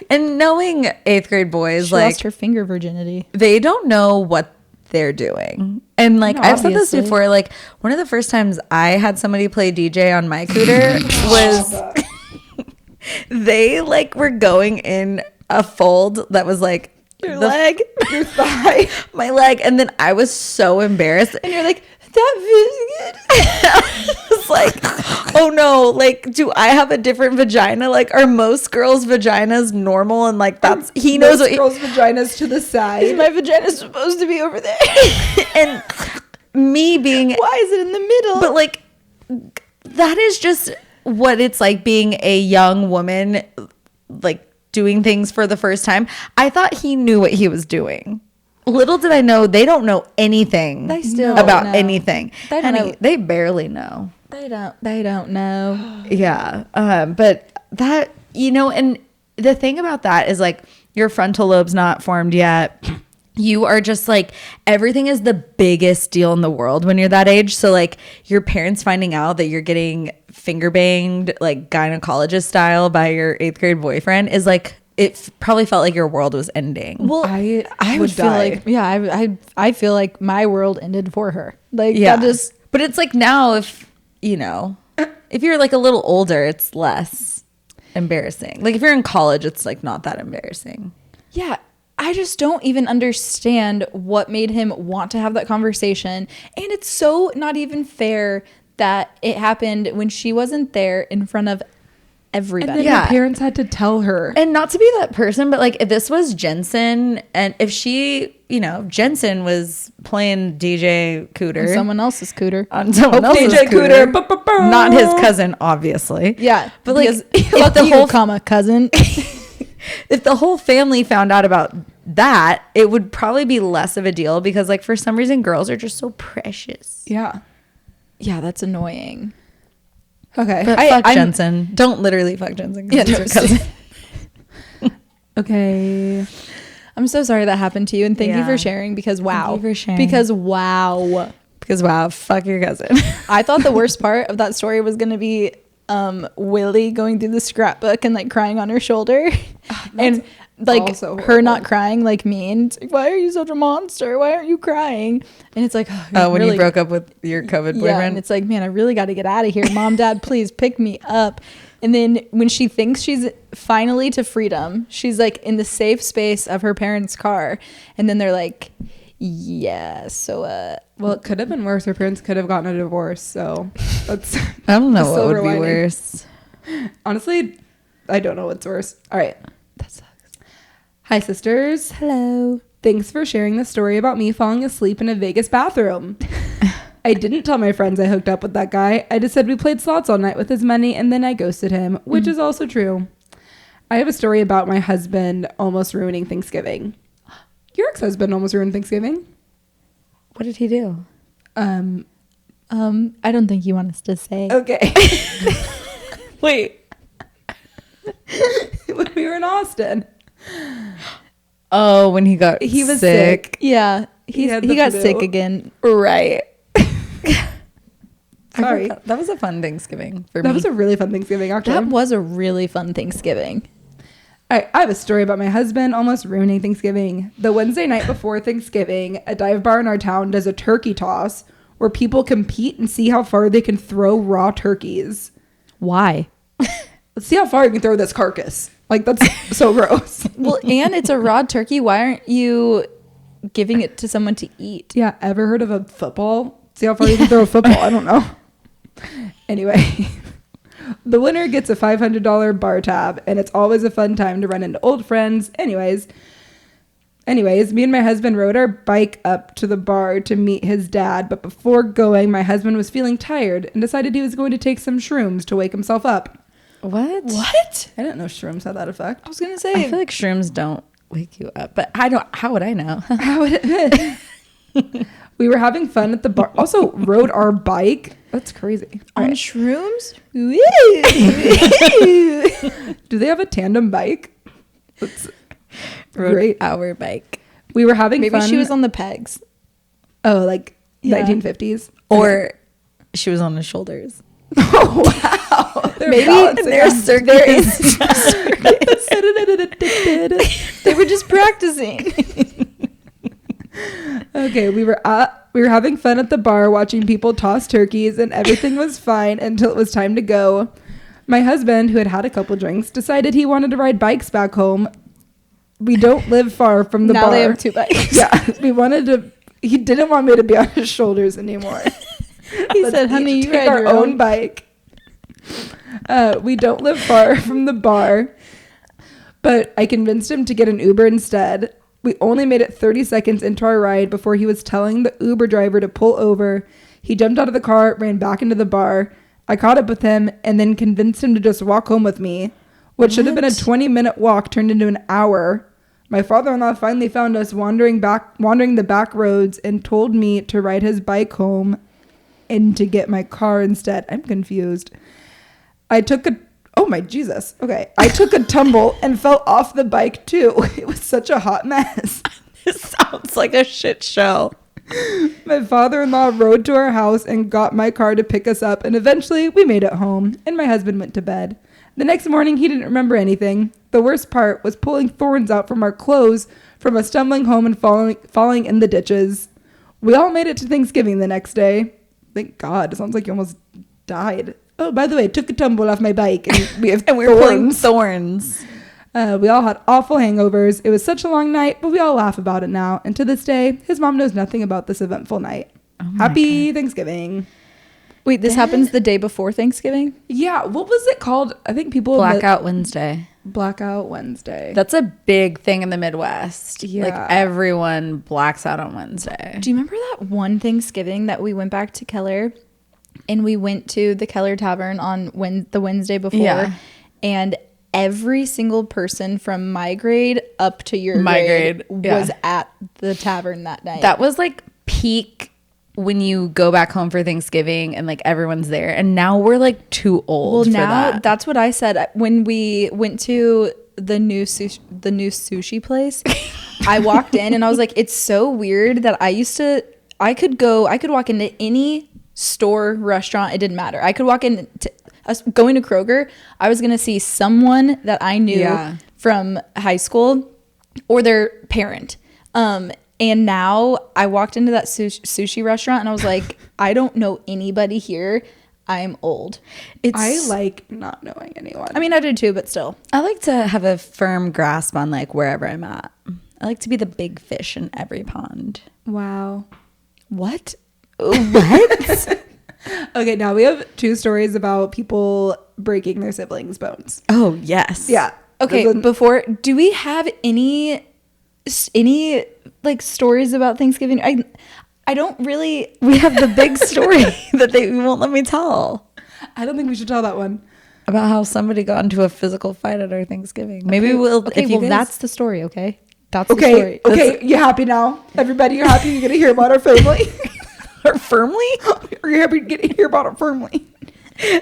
And knowing 8th grade boys, She like, lost her finger virginity. they don't know what they're doing. And like, No, I've said this obviously. before, like one of the first times I had somebody play DJ on my Cooter was they like were going in a fold that was like Your leg. your thigh. my leg, and then I was so embarrassed. And you're like, that feels good. I was like, oh no, like, do I have a different vagina? Like, are most girls' vaginas normal? And like, that's, he knows what, girls' vaginas to the side. My vagina's supposed to be over there. and me being, Why is it in the middle? but like, that is just what it's like being a young woman, like doing things for the first time. I thought he knew what he was doing. Little did I know, they don't know anything They still about don't know. anything. They don't Honey, know. they barely know. They don't know. Yeah. But that, you know, and the thing about that is like your frontal lobe's not formed yet. You are just like, everything is the biggest deal in the world when you're that age. So like your parents finding out that you're getting finger banged, like gynecologist style by your 8th grade boyfriend is like, it probably felt like your world was ending. Well, I would would feel die. like, yeah, I feel like my world ended for her. Like, Yeah. that just, But it's like now if, you know, if you're like a little older, it's less embarrassing. Like if you're in college, it's like not that embarrassing. yeah, I just don't even understand what made him want to have that conversation. And it's so not even fair that it happened when she wasn't there in front of And everybody. then Yeah. her parents had to tell her. And not to be that person, but like if this was Jensen and if she, you know, Jensen was playing DJ Cooter Someone else's Cooter. on someone else's DJ Cooter, Cooter, ba-ba-ba. not his cousin, obviously. Yeah, But like because if fuck the you, whole comma cousin. if the whole family found out about that, it would probably be less of a deal because like for some reason girls are just so precious. Yeah. Yeah, that's annoying. Okay. But fuck Jensen. Don't literally fuck Jensen. Yeah, no, cousin. Okay. I'm so sorry that happened to you, and thank you Yeah. for sharing because wow. Thank you for sharing. Because wow. Because wow, fuck your cousin. I thought the worst part of that story was going to be Willie going through the scrapbook and like crying on her shoulder. And like also her horrible. not crying like me, and it's like, why are you such a monster? Why aren't you crying? And it's like, Oh, when really, you broke up with your COVID boyfriend? yeah, and it's like, man, I really got to get out of here. Mom, Dad, please pick me up. And then when she thinks she's finally to freedom, she's like in the safe space of her parents' car. And then they're like, yeah, so Well, it could have been worse. Her parents could have gotten a divorce. So that's I don't know the what silver would be lining. worse. Honestly, I don't know what's worse. All right. That sucks. Hi, sisters. hello. Thanks for sharing the story about me falling asleep in a Vegas bathroom. I didn't tell my friends I hooked up with that guy. I just said we played slots all night with his money and then I ghosted him, which is also true. I have a story about my husband almost ruining Thanksgiving. Your ex-husband almost ruined Thanksgiving. What did he do? I don't think you want us to say. Okay. Wait. When we were in Austin. Oh, when he was sick. Yeah, He had he the got flu. sick again. Right. Sorry. That was a fun Thanksgiving for That me. was a really fun Thanksgiving, actually. That was a really fun Thanksgiving. All right, I have a story about my husband almost ruining Thanksgiving. The Wednesday night before Thanksgiving, a dive bar in our town does a turkey toss where people compete and see how far they can throw raw turkeys. Why? Let's see how far you can throw this carcass. Like, that's so gross. Well, and it's a raw turkey. Why aren't you giving it to someone to eat? Yeah, ever heard of a football? See how far you can throw a football? I don't know. Anyway, the winner gets a $500 bar tab, and it's always a fun time to run into old friends. Anyways, me and my husband rode our bike up to the bar to meet his dad, but before going, my husband was feeling tired and decided he was going to take some shrooms to wake himself up. What? What? I didn't know shrooms had that effect. I was gonna I say. feel like shrooms don't wake you up, but I don't. How would I know? How would it? We were having fun at the bar. Also, rode our bike. That's crazy. All On right. shrooms? Do they have a tandem bike? That's Rode great. our bike, We were having Maybe fun. she was on the pegs. Oh, like Yeah. 1950s. or she was on his shoulders. Oh, wow. They're Maybe balancing They're out. circus. They were just practicing. Okay, we were having fun at the bar watching people toss turkeys and everything was fine until it was time to go. My husband, who had had a couple drinks, decided he wanted to ride bikes back home. We don't live far from the Now bar. they have two bikes. Yeah, he didn't want me to be on his shoulders anymore. He Let's said, honey, each you take ride our your own own. bike. We don't live far from the bar, but I convinced him to get an Uber instead. We only made it 30 seconds into our ride before he was telling the Uber driver to pull over. He jumped out of the car, ran back into the bar. I caught up with him and then convinced him to just walk home with me. What should have been a 20-minute walk turned into an hour. My father-in-law finally found us wandering the back roads and told me to ride his bike home and to get my car instead. I'm confused. I took a tumble and fell off the bike too. It was such a hot mess. This sounds like a shit show. My father-in-law rode to our house and got my car to pick us up, and eventually we made it home and my husband went to bed. The next morning he didn't remember anything. The worst part was pulling thorns out from our clothes from us stumbling home and falling in the ditches. We all made it to Thanksgiving the next day. Thank God. It sounds like you almost died. Oh, by the way, I took a tumble off my bike and we have And we were pulling thorns. We all had awful hangovers. It was such a long night, but we all laugh about it now. And to this day, his mom knows nothing about this eventful night. Happy Thanksgiving. Wait, this happens the day before Thanksgiving? Yeah, what was it called? I think people Blackout Wednesday. Blackout Wednesday. That's a big thing in the Midwest. Yeah. Like everyone blacks out on Wednesday. Do you remember that one Thanksgiving that we went back to Keller and we went to the Keller Tavern on the Wednesday before? Yeah. And every single person from my grade up to your grade was at the tavern that night. That was like peak when you go back home for Thanksgiving and like everyone's there. And now we're like too old for that. That's what I said when we went to the new sushi place. I walked in and I was like, it's so weird that I could walk into any store, restaurant, it didn't matter. I could walk in going to Kroger, I was gonna see someone that I knew from high school or their parent. And now I walked into that sushi restaurant and I was like, I don't know anybody here. I'm old. I like not knowing anyone. I mean, I did too, but still. I like to have a firm grasp on like wherever I'm at. I like to be the big fish in every pond. Wow. What? Okay, now we have 2 stories about people breaking their siblings' bones. Oh, yes. Yeah. Okay, do we have any like stories about Thanksgiving? I don't really. We have the big story that they won't let me tell. I don't think we should tell that one. About how somebody got into a physical fight at our Thanksgiving. Maybe we'll. Okay, if you well, guys, that's the story. Okay, that's the story. Okay, you happy now? Everybody, you're happy? You're gonna hear about our family? Our firmly? Are you happy to get to hear about our family?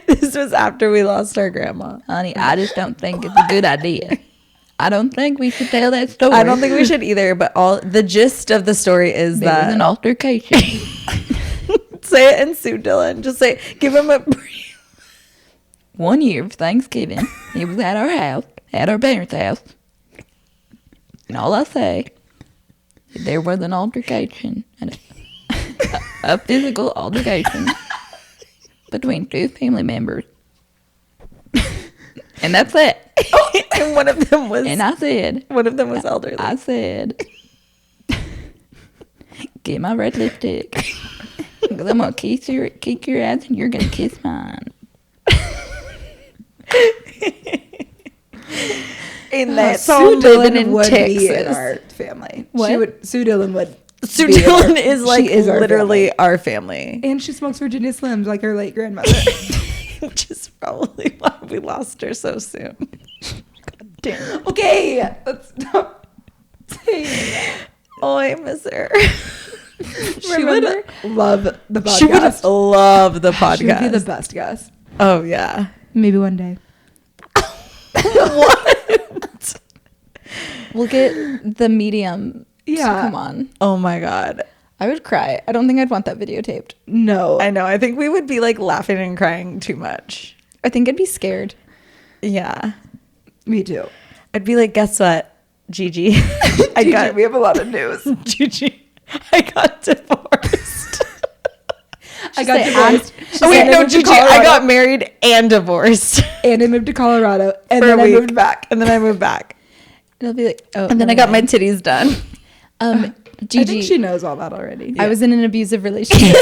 This was after we lost our grandma. Honey, I just don't think it's a good idea. I don't think we should tell that story. I don't think we should either, but the gist of the story is there that was an altercation. Say it in Sue Dillon. Just say, give him a brief. One year of Thanksgiving, it was at our house, at our parents' house. And all I say, there was an altercation, a physical altercation between 2 family members. And that's it. And one of them was. And I said. One of them was elderly. I said, get my red lipstick. Because I'm going to kick your ass and you're going to kiss mine. And that's Sue Dillon would Texas. be in our family. What? Sue Dillon would. Sue be in Dillon our- is like she is our literally family. our family. And she smokes Virginia Slims like her late grandmother. Which is probably why we lost her so soon. God damn it. Okay, let's stop saying that. Oh, I miss her. She would love the podcast. She would love the podcast. She would be the best guest. Oh, yeah. Maybe one day. What? We'll get the medium to come on. Oh, my God. I would cry. I don't think I'd want that videotaped. No. I know. I think we would be like laughing and crying too much. I think I'd be scared. Yeah. Me too. I'd be like, guess what, Gigi? We have a lot of news. Gigi, I got divorced. I got divorced. Oh, wait, no, Gigi, I got married and divorced. And I moved to Colorado. And For a then I week. moved back. And then I moved back. It'll be like, oh. And then I got my titties done. Gigi, I think she knows all that already. I was in an abusive relationship.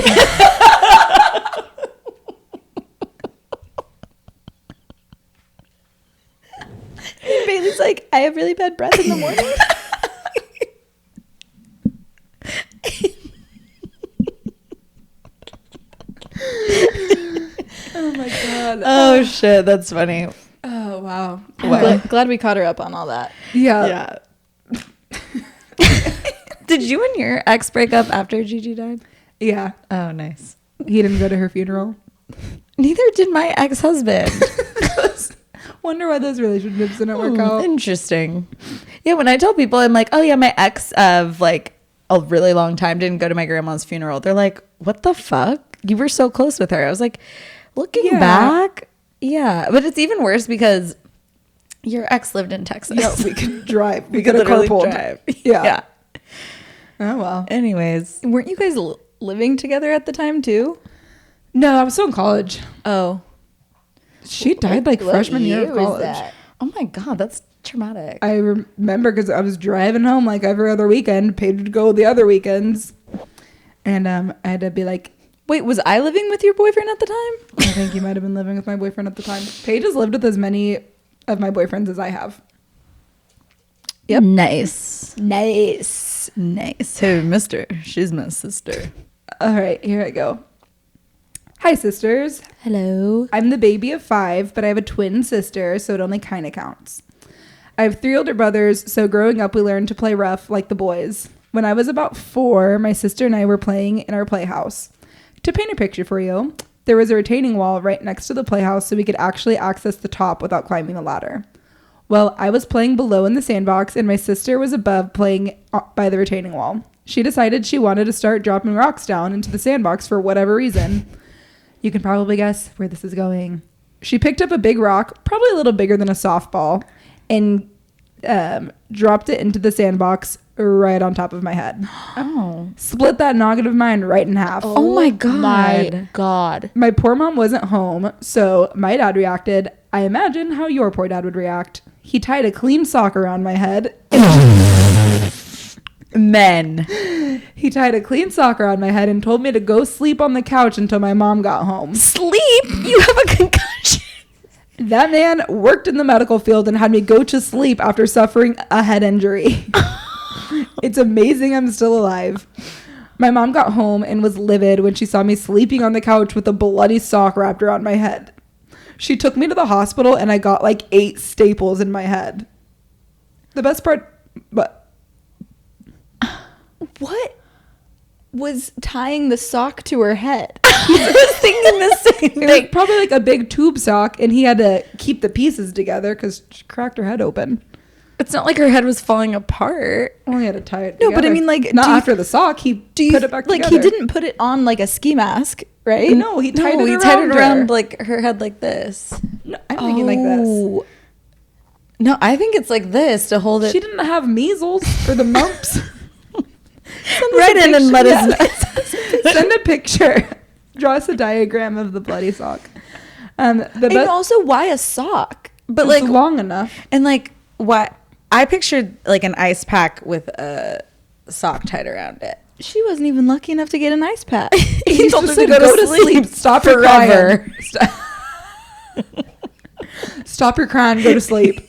And Bailey's like, I have really bad breath in the morning. Oh my God. Oh, shit. That's funny. Oh, wow. Glad we caught her up on all that. Yeah. Did you and your ex break up after Gigi died? Yeah. Oh, nice. He didn't go to her funeral. Neither did my ex-husband. Wonder why those relationships didn't work out. Interesting. Yeah, when I tell people, I'm like, oh yeah, my ex of like a really long time didn't go to my grandma's funeral. They're like, what the fuck? You were so close with her. I was like, looking back, yeah. But it's even worse because your ex lived in Texas. Yeah, we could drive. We could literally drive. Yeah. Oh, well. Anyways. Weren't you guys living together at the time too? No, I was still in college. Oh. She died like freshman year of college. Oh my God, that's traumatic. I remember because I was driving home like every other weekend. Paige would go the other weekends. And I had to be like, Wait, was I living with your boyfriend at the time? I think you might have been living with my boyfriend at the time. Paige has lived with as many of my boyfriends as I have. Yep. Nice. Nice. Hey, mister. She's my sister. All right, here I go. Hi, sisters. Hello. I'm the baby of 5, but I have a twin sister, so it only kind of counts. I have 3 older brothers, so growing up we learned to play rough like the boys. When I was about 4, my sister and I were playing in our playhouse. To paint a picture for you, there was a retaining wall right next to the playhouse so we could actually access the top without climbing the ladder. Well, I was playing below in the sandbox and my sister was above playing by the retaining wall. She decided she wanted to start dropping rocks down into the sandbox for whatever reason. You can probably guess where this is going. She picked up a big rock, probably a little bigger than a softball, and dropped it into the sandbox right on top of my head. Oh. Split that noggin of mine right in half. Oh my God. My God. My poor mom wasn't home, so my dad reacted. I imagine how your poor dad would react. He tied a clean sock around my head. Men. He tied a clean sock around my head and told me to go sleep on the couch until my mom got home. Sleep? You have a concussion. That man worked in the medical field and had me go to sleep after suffering a head injury. It's amazing I'm still alive. My mom got home and was livid when she saw me sleeping on the couch with a bloody sock wrapped around my head. She took me to the hospital and I got like 8 staples in my head. The best part, but What was tying the sock to her head? I was thinking the same it was thing. probably like a big tube sock and he had to keep the pieces together because she cracked her head open. It's not like her head was falling apart. Well, he had to tie it No, together. but I mean, like, not do you- after the sock. He Do you put it back like together. he didn't put it on like a ski mask, right? No, he tied No, it he around tied it around her. like her head like this. No, I'm thinking like this. Oh. No, I think it's like this to hold it. She didn't have measles or the mumps. Right in and let us know. Send a picture. Draw us a diagram of the bloody sock. The And best, also, why a sock? But it's like, long enough. and like what? I pictured like an ice pack with a sock tied around it. She wasn't even lucky enough to get an ice pack. He told just her said, to go to sleep. Stop your forever. crying. Stop your crying. Go to sleep.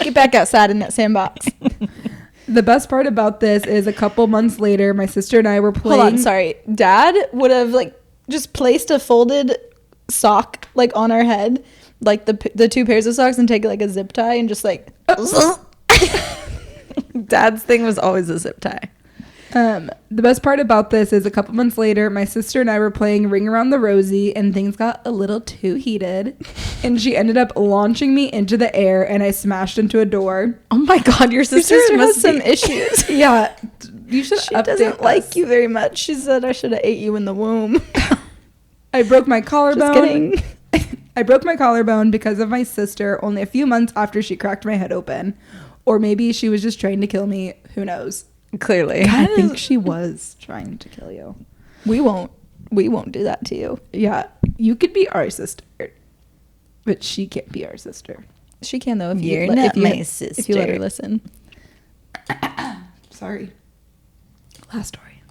Get back outside in that sandbox. The best part about this is a couple months later, my sister and I were playing. Hold on, sorry. Dad would have like just placed a folded sock like on our head, like the 2 pairs of socks, and take like a zip tie and just like. Dad's thing was always a zip tie. The best part about this is a couple months later, my sister and I were playing Ring Around the Rosie and things got a little too heated and she ended up launching me into the air and I smashed into a door. Oh my God, your Your sister, sister has must some be- issues. Yeah, you should She update doesn't us. like you very much. She said I should have ate you in the womb. I broke my collarbone. Just kidding. I broke my collarbone because of my sister only a few months after she cracked my head open. Or maybe she was just trying to kill me. Who knows? Clearly. I think she was trying to kill you. We won't do that to you. Yeah, you could be our sister, but she can't be our sister. She can though if You're you not if you, my if you let her sister. listen. Sorry. Last story.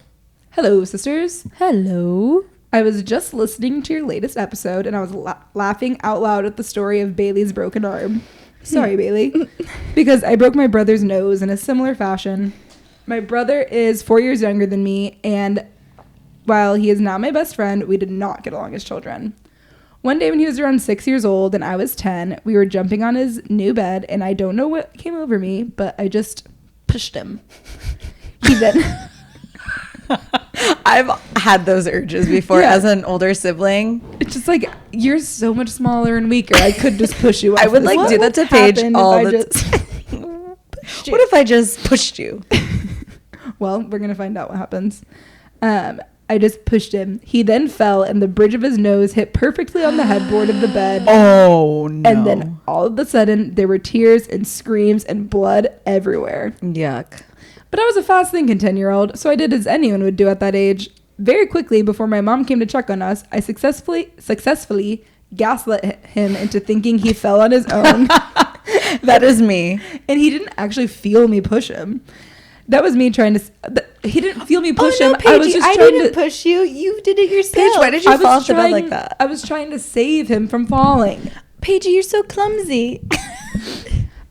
Hello, sisters. Hello. I was just listening to your latest episode and I was laughing out loud at the story of Bailey's broken arm. Sorry, Bailey. Because I broke my brother's nose in a similar fashion. My brother is 4 years younger than me, and while he is now my best friend, we did not get along as children. One day when he was around 6 years old and I was 10, we were jumping on his new bed, and I don't know what came over me, but I just pushed him. He then... I've had those urges before Yeah. as an older sibling. It's just like, you're so much smaller and weaker. I could just push you. I off would this like bed. do that to What Paige happened all if I the just time. What if I just pushed you? Well, we're going to find out what happens. I just pushed him. He then fell and the bridge of his nose hit perfectly on the headboard of the bed. Oh no. And then all of a sudden, there were tears and screams and blood everywhere. Yuck. But I was a fast-thinking 10-year-old, so I did as anyone would do at that age. Very quickly, before my mom came to check on us, I successfully gaslit him into thinking he fell on his own. That is me. And he didn't actually feel me push him. That was me trying to... He didn't feel me push him. I was just trying to... push you. You did it yourself. Paige, why did you I fall was off the bed trying- like that? I was trying to save him from falling. Paige, you're so clumsy.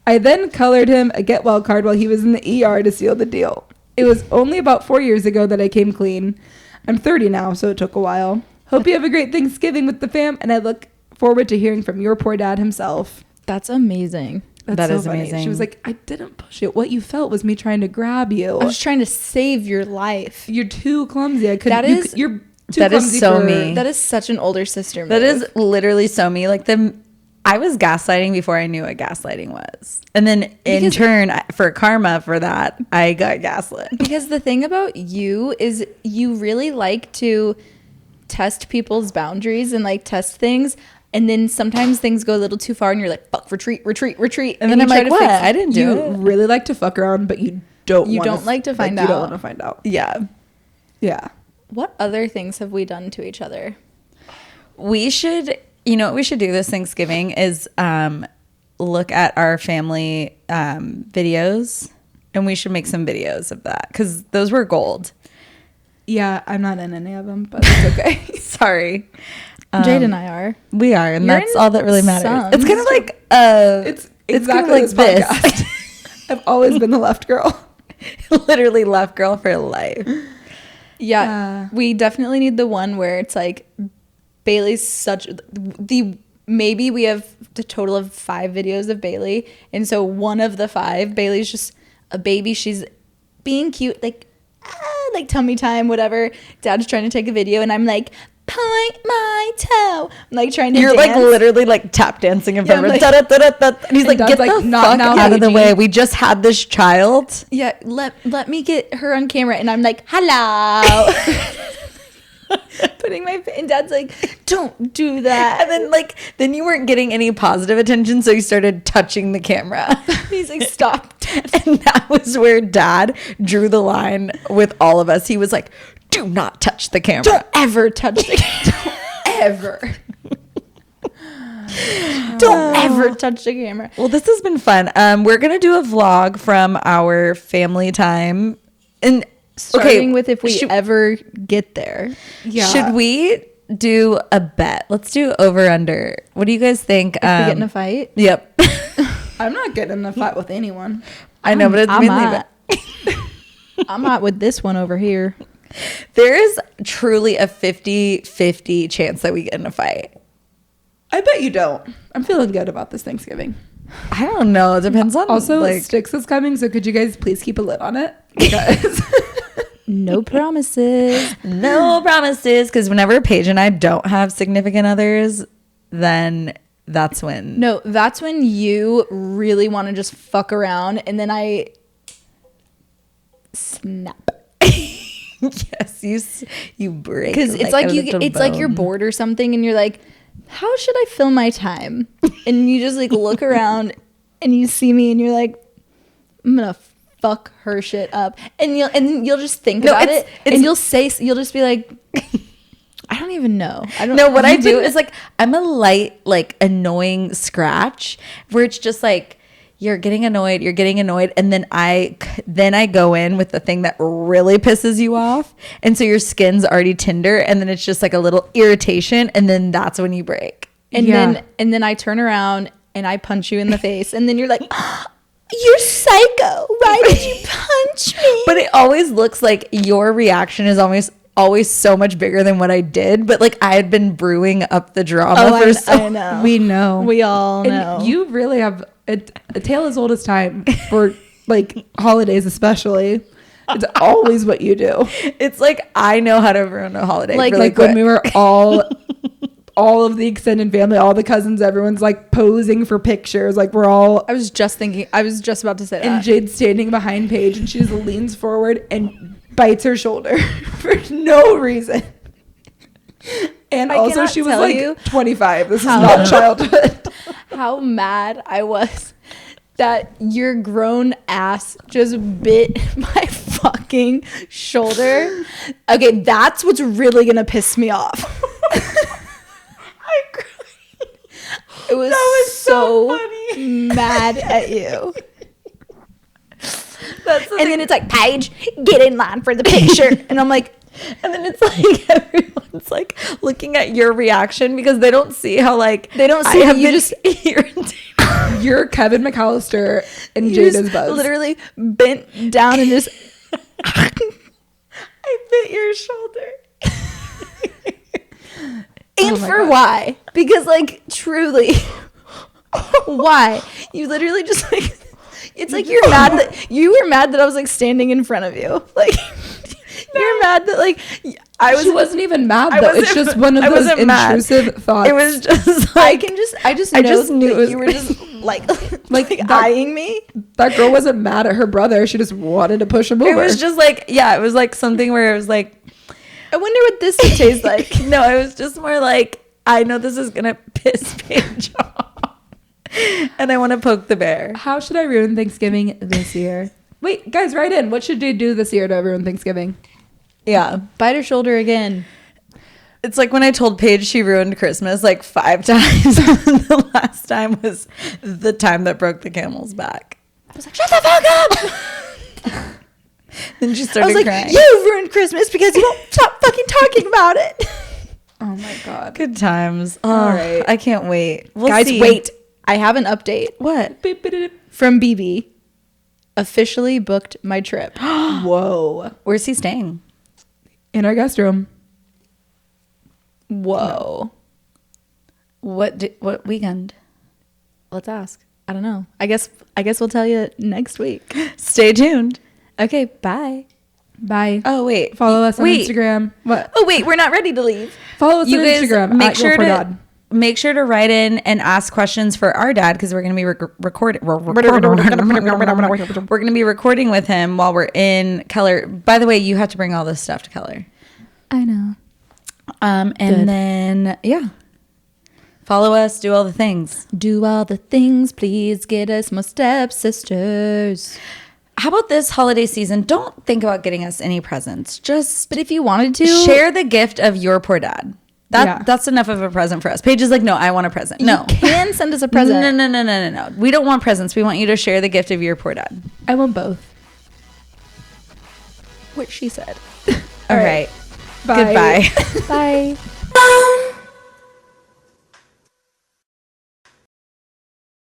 I then colored him a get well card while he was in the ER to seal the deal. It was only about 4 years ago that I came clean. I'm 30 now, so it took a while. Hope you have a great Thanksgiving with the fam, and I look forward to hearing from your poor dad himself. That's amazing. That is funny. amazing. She was like, I didn't push it. What you felt was me trying to grab you. I was trying to save your life. You're too clumsy. I couldn't. That is- you're too that is clumsy so for- me. That is such an older sister move. That is literally so me. Like I was gaslighting before I knew what gaslighting was. And then in turn, for karma for that, I got gaslit. Because the thing about you is you really like to test people's boundaries and like test things. And then sometimes things go a little too far and you're like, fuck, retreat. And then I'm you try like, to what? fix it. I didn't do You it. really like to fuck around, but you don't. You wanna don't like to find You don't out. want to find out. Yeah. Yeah. What other things have we done to each other? We should, you know what we should do this Thanksgiving is look at our family videos, and we should make some videos of that because those were gold. Yeah, I'm not in any of them, but it's okay. Sorry. Jade and I are. We are, and You're that's in all that really matters. some. It's kind of like It's it's kind of exactly like this podcast. I've always been the left girl. literally left girl for life. Yeah, we definitely need the one where it's like Bailey's such the maybe we have the total of 5 videos of Bailey, and so one of the 5 Bailey's just a baby. She's being cute, like tummy time, whatever. Dad's trying to take a video, and I'm like, point my toe. I'm like trying to You're dance. like literally like tap dancing in Yeah, front of I'm her. like- Da-da-da-da-da. And he's like, Dad's get like, the "Not fuck now, out of the baby." way. We just had this child. Yeah, let me get her on camera, and I'm like, hello. Putting my and Dad's like, don't do that. And then you weren't getting any positive attention, so you started touching the camera. He's like, stop. And that was where Dad drew the line with all of us. He was like, do not touch the camera. Don't ever touch the camera. Ever. Don't ever touch the camera. Well, this has been fun. We're going to do a vlog from our family time. And Starting with if we should- ever get there. Yeah. Should we do a bet? Let's do over under. What do you guys think? If we get in a fight. Yep. I'm not getting in a fight with anyone. I know, but it's I'm mainly not. I'm not with this one over here. there is truly a 50-50 chance that we get in a fight. I bet you don't. I'm feeling good about this Thanksgiving. I don't know. It depends on Also, like Sticks is coming, so could you guys please keep a lid on it? Because No promises. no promises, because whenever Paige and I don't have significant others, then that's when No, that's when you really want to just fuck around, and then I snap. yes, you break Because it's like it's like you're bored or something, and you're like, how should I fill my time? And you just like look around, and you see me, and you're like, I'm gonna fuck her shit up, and you'll just think about it, and you'll just be like, I don't even know. I don't No, what I do is like I'm a light, like annoying scratch where it's just like you're getting annoyed, and then I go in with the thing that really pisses you off, and so your skin's already tender, and then it's just like a little irritation, and then that's when you break. and Yeah. then I turn around and I punch you in the face, and then you're like, you're psycho. Why did you punch me? But it always looks like your reaction is always so much bigger than what I did, but like I had been brewing up the drama for so I know. we know. We all And know. you really have a tale as old as time for like holidays, especially. It's always what you do. It's like I know how to ruin a holiday. Like- really Like when quick. we were all of the extended family, all the cousins, everyone's like posing for pictures. Like we're all, I was just about to say that. and Jade's standing behind Paige, and she just leans forward and bites her shoulder for no reason. And I also cannot she was tell like you 25. This is how- not childhood. How mad I was that your grown ass just bit my fucking shoulder. Okay, that's what's really gonna piss me off. It was, so mad at you. And then it's like, Paige, get in line for the picture. And I'm like, And then it's like everyone's like looking at your reaction because they don't see how like they don't I see have you been just irritated. You're Kevin McAllister and you Jade just is Buzz. literally bent down and just I bit your shoulder. And my for God. why? Because like truly, why? You literally just like, it's like you were mad that I was like standing in front of you. Like you're mad that like She wasn't even mad I though. wasn't- It's just one of I those wasn't mad. intrusive thoughts. it was just like I just knew it was- you were just like that- eyeing me. that girl wasn't mad at her brother. She just wanted to push him over. It was just like, yeah, it was like something where it was like, I wonder what this would taste like. No, it was just more like, I know this is gonna piss Paige off, and I want to poke the bear. How should I ruin Thanksgiving this year? Wait, guys, write in. What should Jade do this year to ruin Thanksgiving? Yeah, Bite her shoulder again. it's like when I told Paige she ruined Christmas like 5 times. The last time was the time that broke the camel's back. I was like, shut the fuck up. Then she I started was like, crying. you ruined Christmas because you won't stop fucking talking about it. Oh my God. Good times. Oh, All right. I can't wait. We'll Guys, see. wait. I have an update What? from BB. Officially booked my trip. Whoa. Where's he staying? In our guest room. Whoa. What weekend? Let's ask. I don't know. I guess we'll tell you next week. Stay tuned. Okay, bye. Bye. Oh wait, Follow us on Wait. Instagram. What? Oh wait, we're not ready to leave. Follow us on Instagram. make at sure Your Poor to Dad. make sure to write in and ask questions for our dad because we're going to be recording. We're going to be recording with him while we're in Keller. By the way, you have to bring all this stuff to Keller. I know. And Good. then yeah, follow us, do all the things. Do all the things, please get us more stepsisters. How about this holiday season? Don't think about getting us any presents. Just But if you wanted to, share the gift of your poor dad. Yeah. That's enough of a present for us. Paige is like, no, I want a present. No. you can send us a present. No. We don't want presents. We want you to share the gift of your poor dad. I want both. What she said. All right. Bye. Goodbye. Bye.